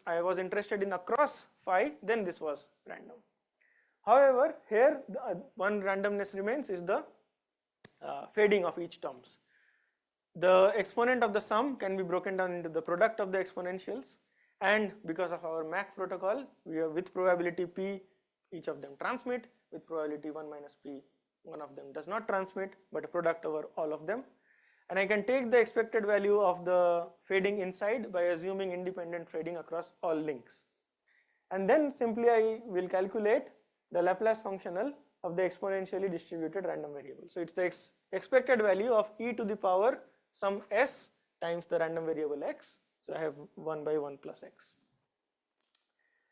I was interested in across phi, then this was random. However, here one randomness remains is the fading of each terms. The exponent of the sum can be broken down into the product of the exponentials, and because of our MAC protocol, we have with probability p, each of them transmit. With probability 1 minus p, one of them does not transmit, but a product over all of them. And I can take the expected value of the fading inside by assuming independent fading across all links. And then simply I will calculate the Laplace functional of the exponentially distributed random variable. So it's the expected value of e to the power some s times the random variable x So I have 1 by 1 plus x.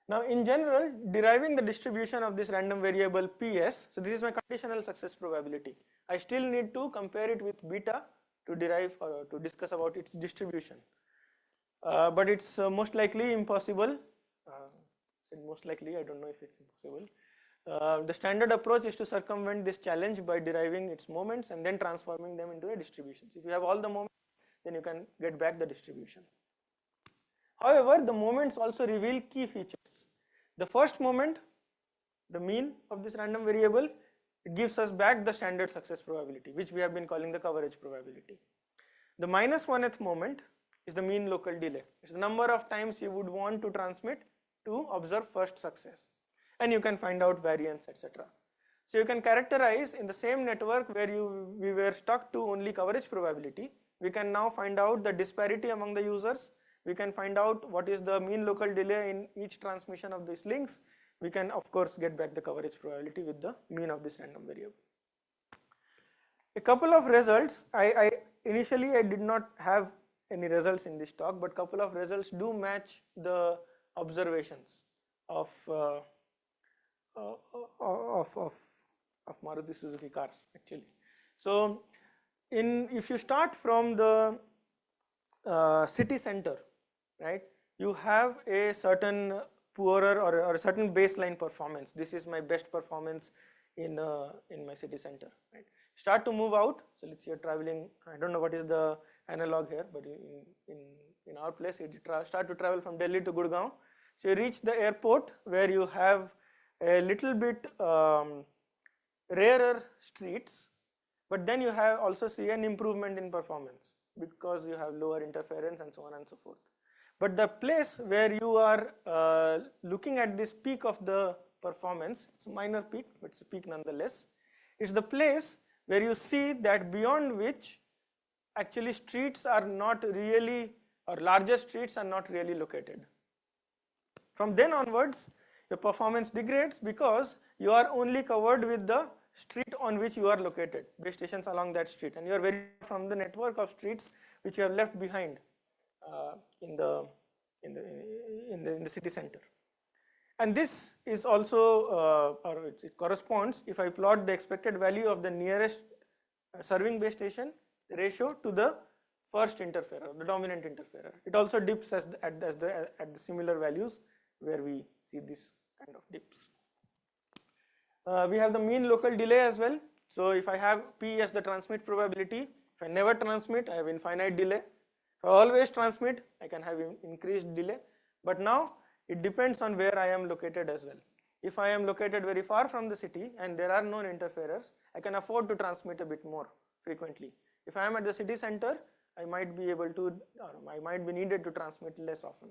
Now in general, deriving the distribution of this random variable PS, so this is my conditional success probability. I still need to compare it with beta to derive or to discuss about its distribution. But it's most likely impossible. Most likely, I don't know if it's impossible. The standard approach is to circumvent this challenge by deriving its moments and then transforming them into a distribution. If you have all the moments, then you can get back the distribution. However, the moments also reveal key features. The first moment, the mean of this random variable, it gives us back the standard success probability, which we have been calling the coverage probability. The minus 1th moment is the mean local delay. It's the number of times you would want to transmit to observe first success. And you can find out variance, etc. So you can characterize in the same network where we were stuck to only coverage probability, we can now find out the disparity among the users. We can find out what is the mean local delay in each transmission of these links. We can of course get back the coverage probability with the mean of this random variable. A couple of results, initially I did not have any results in this talk, but couple of results do match the observations of Maruti Suzuki cars actually. So if you start from the city center, right, you have a certain poorer or a certain baseline performance. This is my best performance in my city center, right. Start to move out, so let's say you're traveling, I don't know what is the analog here, but in our place you start to travel from Delhi to Gurgaon. So you reach the airport where you have a little bit rarer streets, but then you have also see an improvement in performance because you have lower interference and so on and so forth. But the place where you are looking at this peak of the performance, it's a minor peak, but it's a peak nonetheless, it's the place where you see that beyond which actually streets are not really, or larger streets are not really located. From then onwards, your performance degrades because you are only covered with the street on which you are located, base stations along that street, and you are very far from the network of streets which you have left behind in the city center. And this is also, or it corresponds, if I plot the expected value of the nearest serving base station ratio to the first interferer, the dominant interferer. It also dips at the similar values where we see this kind of dips. We have the mean local delay as well. So if I have P as the transmit probability, if I never transmit, I have infinite delay. If I always transmit, I can have increased delay. But now it depends on where I am located as well. If I am located very far from the city and there are no interferers, I can afford to transmit a bit more frequently. If I am at the city center, I might be able to, or I might be needed to transmit less often.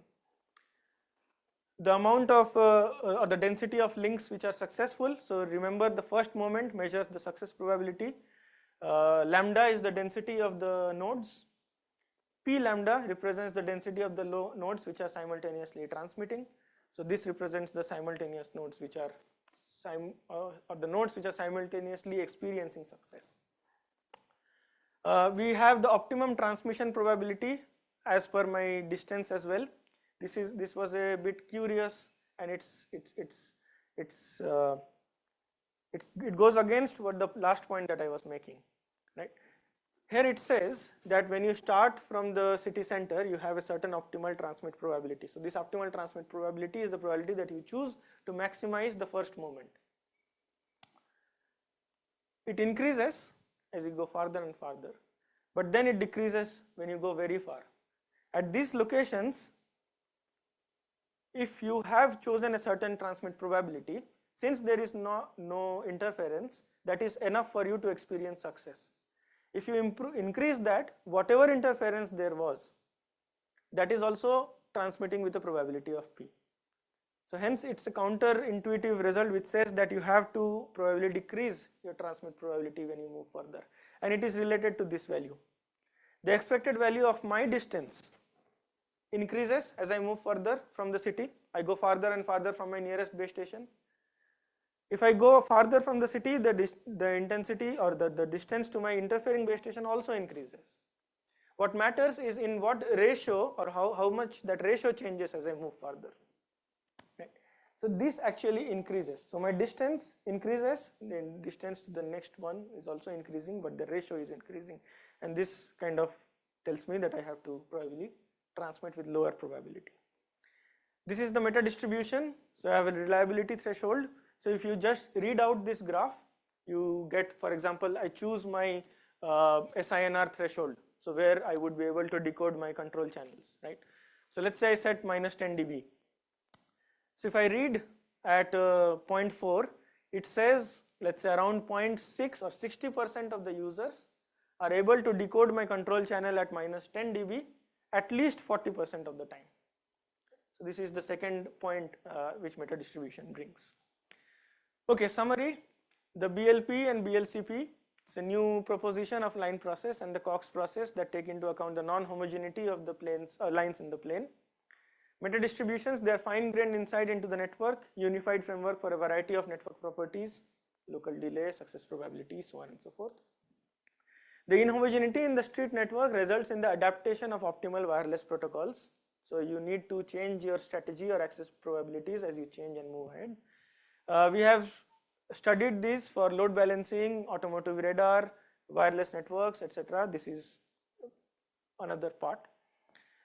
The amount of, or the density of links which are successful. So remember, the first moment measures the success probability. Lambda is the density of the nodes. P lambda represents the density of the nodes which are simultaneously transmitting. So this represents the simultaneous nodes which are, or the nodes which are simultaneously experiencing success. We have the optimum transmission probability as per my distance as well. This was a bit curious, and it goes against what the last point that I was making, right? Here it says that when you start from the city center, you have a certain optimal transmit probability. So this optimal transmit probability is the probability that you choose to maximize the first moment. It increases as you go farther and farther, but then it decreases when you go very far. At these locations, if you have chosen a certain transmit probability, since there is no interference, that is enough for you to experience success. If you increase that, whatever interference there was, that is also transmitting with a probability of P. So hence it's a counterintuitive result which says that you have to probably decrease your transmit probability when you move further, and it is related to this value. The expected value of my distance increases as I move further from the city. I go farther and farther from my nearest base station. If I go farther from the city, the intensity or the distance to my interfering base station also increases. What matters is in what ratio or how much that ratio changes as I move further. Right. So this actually increases. So my distance increases, then distance to the next one is also increasing, but the ratio is increasing. And this kind of tells me that I have to probably transmit with lower probability. This is the meta distribution. So I have a reliability threshold. So if you just read out this graph, you get, for example, I choose my SINR threshold. So where I would be able to decode my control channels, right? So let's say I set minus 10 dB. So if I read at 0.4, it says, let's say around 0.6 or 60% of the users are able to decode my control channel at minus 10 dB at least 40% of the time. So this is the second point which meta distribution brings. Okay, summary, the BLP and BLCP, it's a new proposition of line process and the Cox process that take into account the non-homogeneity of the planes lines in the plane. Meta distributions, they are fine-grained insight into the network, unified framework for a variety of network properties, local delay, success probability, so on and so forth. The inhomogeneity in the street network results in the adaptation of optimal wireless protocols. So you need to change your strategy or access probabilities as you change and move ahead. We have studied this for load balancing, automotive radar, wireless networks, etc. This is another part.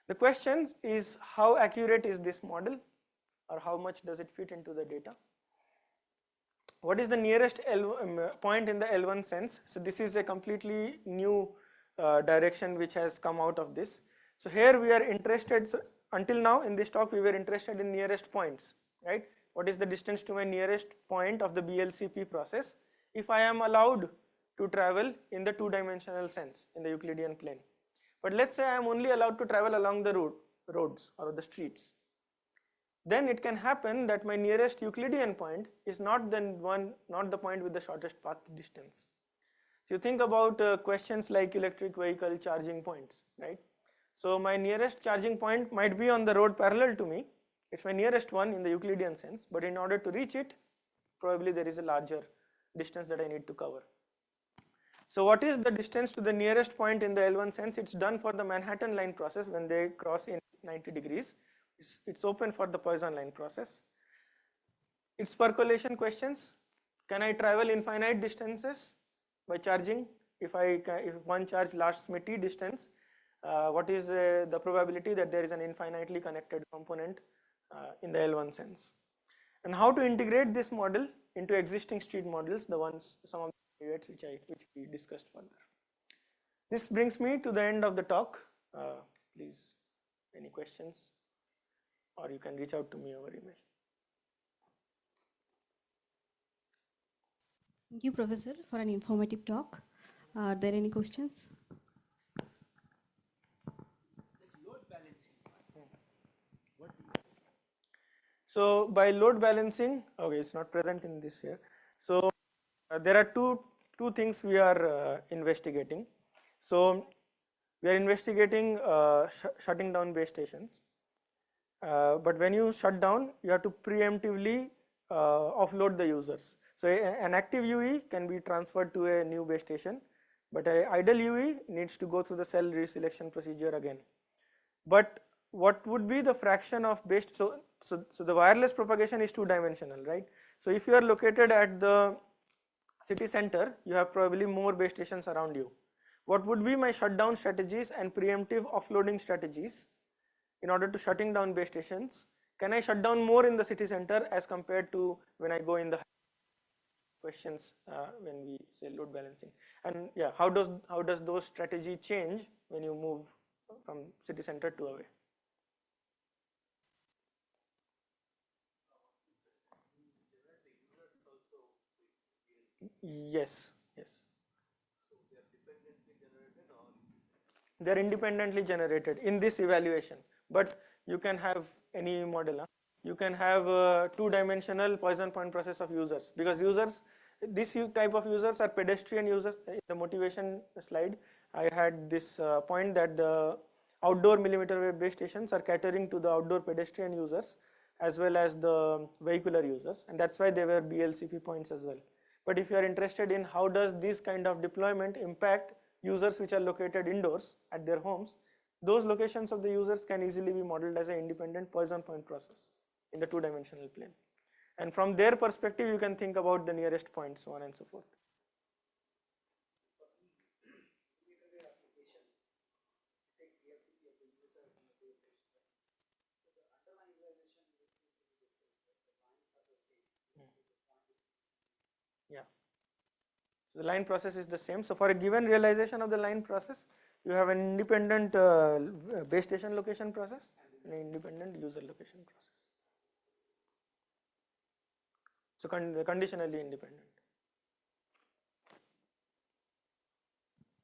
The question is how accurate is this model, or how much does it fit into the data? What is the nearest point in the L1 sense? So this is a completely new direction which has come out of this. So here we are interested, so until now in this talk we were interested in nearest points, right? What is the distance to my nearest point of the BLCP process if I am allowed to travel in the two-dimensional sense in the Euclidean plane. But let's say I am only allowed to travel along the roads or the streets. Then it can happen that my nearest Euclidean point is not the point with the shortest path distance. So you think about questions like electric vehicle charging points, right? So my nearest charging point might be on the road parallel to me. It's my nearest one in the Euclidean sense, but in order to reach it, probably there is a larger distance that I need to cover. So what is the distance to the nearest point in the L1 sense? It's done for the Manhattan line process when they cross in 90 degrees. It's open for the Poisson line process. It's percolation questions. Can I travel infinite distances by charging? If one charge lasts me t distance, what is the probability that there is an infinitely connected component in the L1 sense? And how to integrate this model into existing street models, some of the periods which we discussed further. This brings me to the end of the talk. Please, any questions? Or you can reach out to me over email. Thank you, Professor, for an informative talk. Are there any questions? So by load balancing, okay, it's not present in this here. So there are two things we are investigating. So we are investigating shutting down base stations. But when you shut down, you have to preemptively offload the users. So an active UE can be transferred to a new base station, but an idle UE needs to go through the cell reselection procedure again. But what would be the fraction of base? So the wireless propagation is two-dimensional, right? So if you are located at the city center, you have probably more base stations around you. What would be my shutdown strategies and preemptive offloading strategies in order to shutting down base stations? Can I shut down more in the city center as compared to when I go in the questions when we say load balancing? And yeah, how does those strategy change when you move from city center to away? Yes. They are independently generated in this evaluation, but you can have any model. You can have a two-dimensional Poisson point process of users, because this type of users are pedestrian users. In the motivation slide, I had this point that the outdoor millimeter wave base stations are catering to the outdoor pedestrian users as well as the vehicular users, and that's why they were BLCP points as well. But if you are interested in how does this kind of deployment impact users which are located indoors at their homes, those locations of the users can easily be modeled as an independent Poisson point process in the two-dimensional plane. And from their perspective, you can think about the nearest points, so on and so forth. Yeah. So the line process is the same. So for a given realization of the line process, you have an independent base station location process and an independent user location process. So conditionally independent.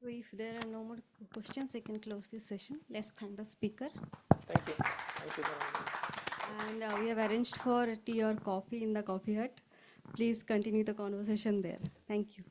So if there are no more questions, we can close this session. Let's thank the speaker. Thank you. Thank you very much. And we have arranged for tea or coffee in the coffee hut. Please continue the conversation there. Thank you.